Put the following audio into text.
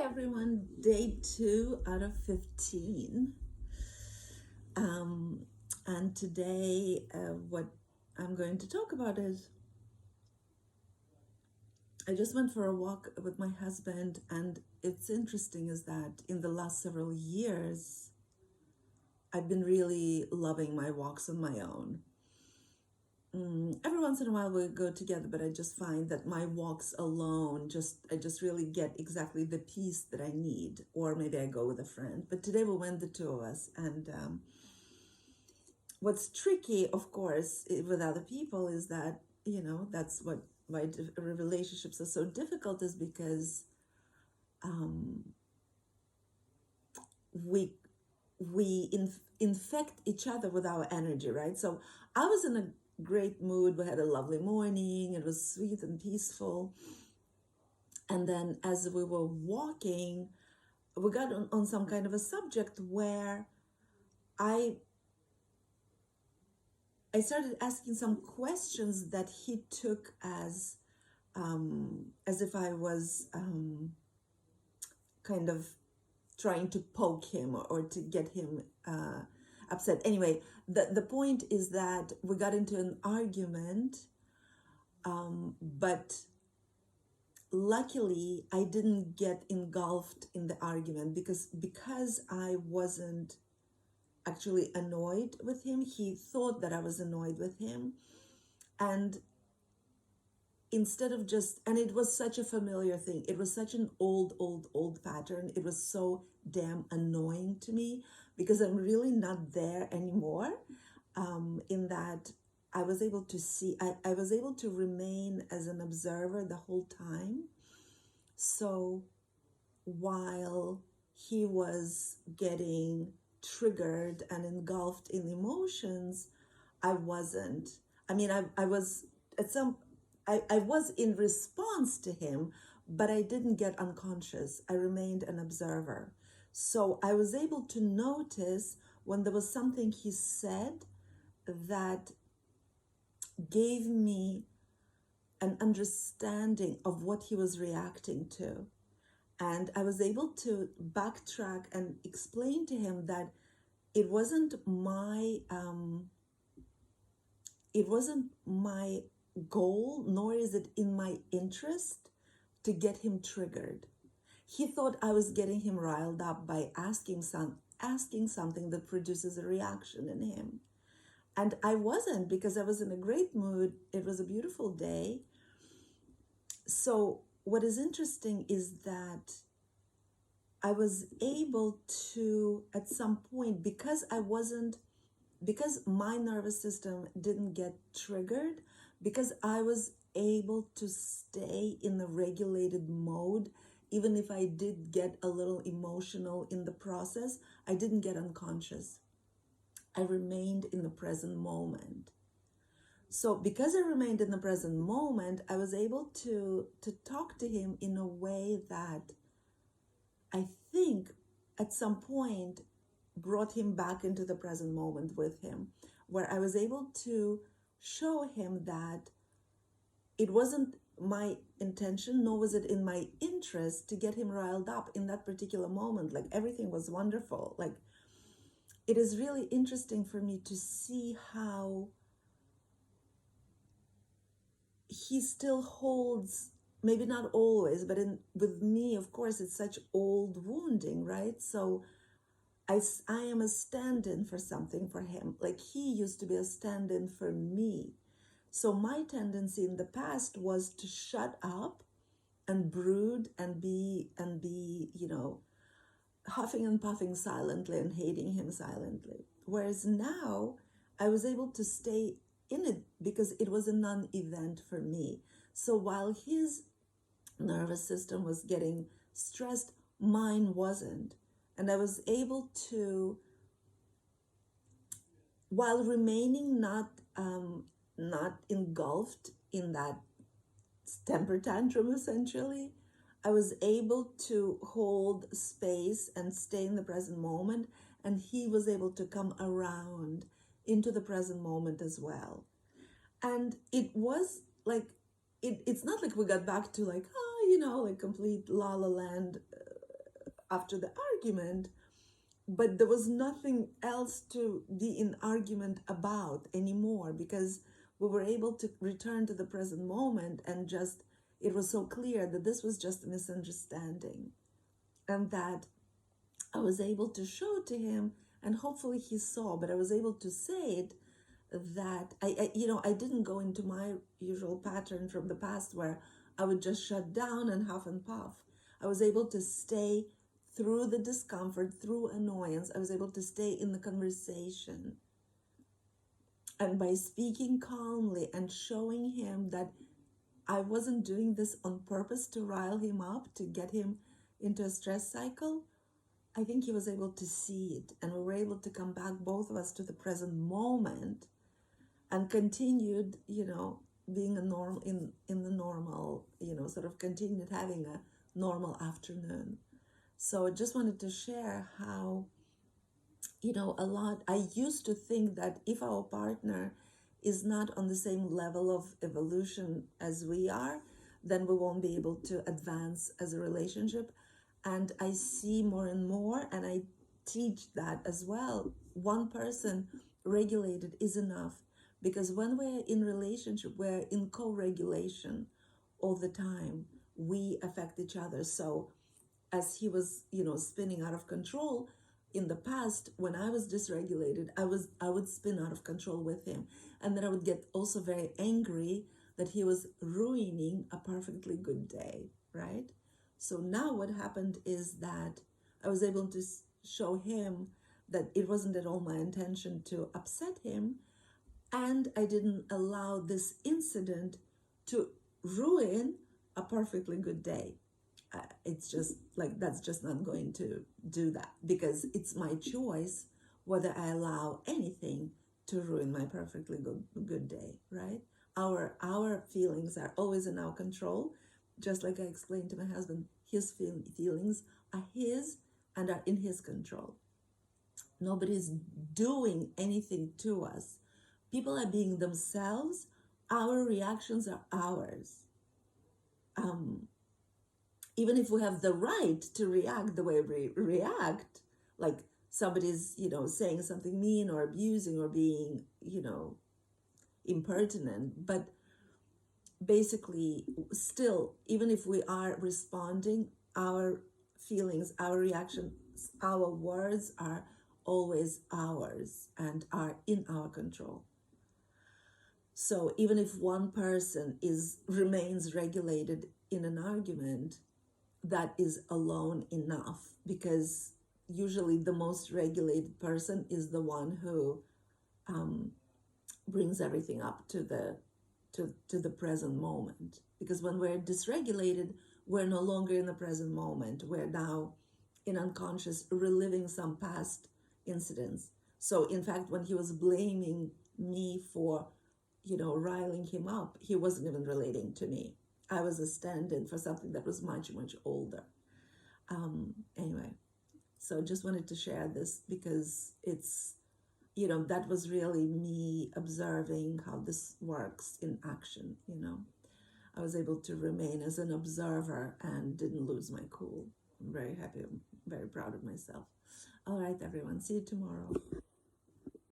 everyone. Day 2 out of 15. And today, what I'm going to talk about is I just went for a walk with my husband, and it's interesting is that in the last several years, I've been really loving my walks on my own. Every once in a while we go together, but I just find that my walks alone, I just really get exactly the peace that I need. Or maybe I go with a friend. But today we went the two of us, and what's tricky, of course, with other people is that that's what why relationships are so difficult, is because we infect each other with our energy, right? So I was in a great mood. We had a lovely morning. It was sweet and peaceful. And then as we were walking, we got on some kind of a subject where I started asking some questions that he took as if I was kind of trying to poke him or to get him upset. Anyway, the point is that we got into an argument, but luckily I didn't get engulfed in the argument because I wasn't actually annoyed with him. He thought that I was annoyed with him, and instead of just, and it was such a familiar thing, it was such an old pattern. It was so damn annoying to me because I'm really not there anymore. In that I was able to see, I was able to remain as an observer the whole time. So while he was getting triggered and engulfed in emotions, I wasn't. I mean, I was at some, I was in response to him, but I didn't get unconscious. I remained an observer. So I was able to notice when there was something he said that gave me an understanding of what he was reacting to. And I was able to backtrack and explain to him that it wasn't my goal, nor is it in my interest to get him triggered. He thought I was getting him riled up by asking something that produces a reaction in him. And I wasn't, because I was in a great mood. It was a beautiful day. So what is interesting is that I was able to, at some point, because my nervous system didn't get triggered, because I was able to stay in the regulated mode, even if I did get a little emotional in the process, I didn't get unconscious. I remained in the present moment. So because I remained in the present moment, I was able to talk to him in a way that I think at some point brought him back into the present moment with him, where I was able to show him that it wasn't my intention, nor was it in my interest to get him riled up in that particular moment. Like, everything was wonderful. Like, it is really interesting for me to see how he still holds, maybe not always, but with me, of course, it's such old wounding, right? So I am a stand-in for something for him. Like, he used to be a stand-in for me. So my tendency in the past was to shut up and brood and be, huffing and puffing silently and hating him silently. Whereas now I was able to stay in it because it was a non-event for me. So while his nervous system was getting stressed, mine wasn't. And I was able to, while remaining not engulfed in that temper tantrum, essentially, I was able to hold space and stay in the present moment, and he was able to come around into the present moment as well. And it was like, it's not like we got back to like, like complete la la land after the argument, but there was nothing else to be in argument about anymore, because we were able to return to the present moment, and just, it was so clear that this was just a misunderstanding, and that I was able to show to him, and hopefully he saw, but I was able to say it, that I didn't go into my usual pattern from the past where I would just shut down and huff and puff. I was able to stay through the discomfort, through annoyance. I was able to stay in the conversation. And by speaking calmly and showing him that I wasn't doing this on purpose to rile him up, to get him into a stress cycle, I think he was able to see it. And we were able to come back, both of us, to the present moment, and continued, being a normal in the normal, sort of continued having a normal afternoon. So I just wanted to share how, a lot, I used to think that if our partner is not on the same level of evolution as we are, then we won't be able to advance as a relationship. And I see more and more, and I teach that as well. One person regulated is enough, because when we're in relationship, we're in co-regulation all the time. We affect each other. So as he was, spinning out of control in the past, when I was dysregulated, I would spin out of control with him. And then I would get also very angry that he was ruining a perfectly good day, right? So now what happened is that I was able to show him that it wasn't at all my intention to upset him, and I didn't allow this incident to ruin a perfectly good day. It's just like, that's just not going to do that, because it's my choice whether I allow anything to ruin my perfectly good day, right? Our feelings are always in our control. Just like I explained to my husband, his feelings are his and are in his control. Nobody's doing anything to us. People are being themselves. Our reactions are ours. Even if we have the right to react the way we react, like somebody's, saying something mean or abusing or being, impertinent, but basically still, even if we are responding, our feelings, our reactions, our words are always ours and are in our control. So even if one person remains regulated in an argument, that is alone enough, because usually the most regulated person is the one who brings everything up to the present moment. Because when we're dysregulated, we're no longer in the present moment. We're now in unconscious, reliving some past incidents. So in fact, when he was blaming me for, riling him up, he wasn't even relating to me. I was a stand-in for something that was much, much older. Anyway, so just wanted to share this, because it's, that was really me observing how this works in action. I was able to remain as an observer and didn't lose my cool. I'm very happy. I'm very proud of myself. All right, everyone. See you tomorrow.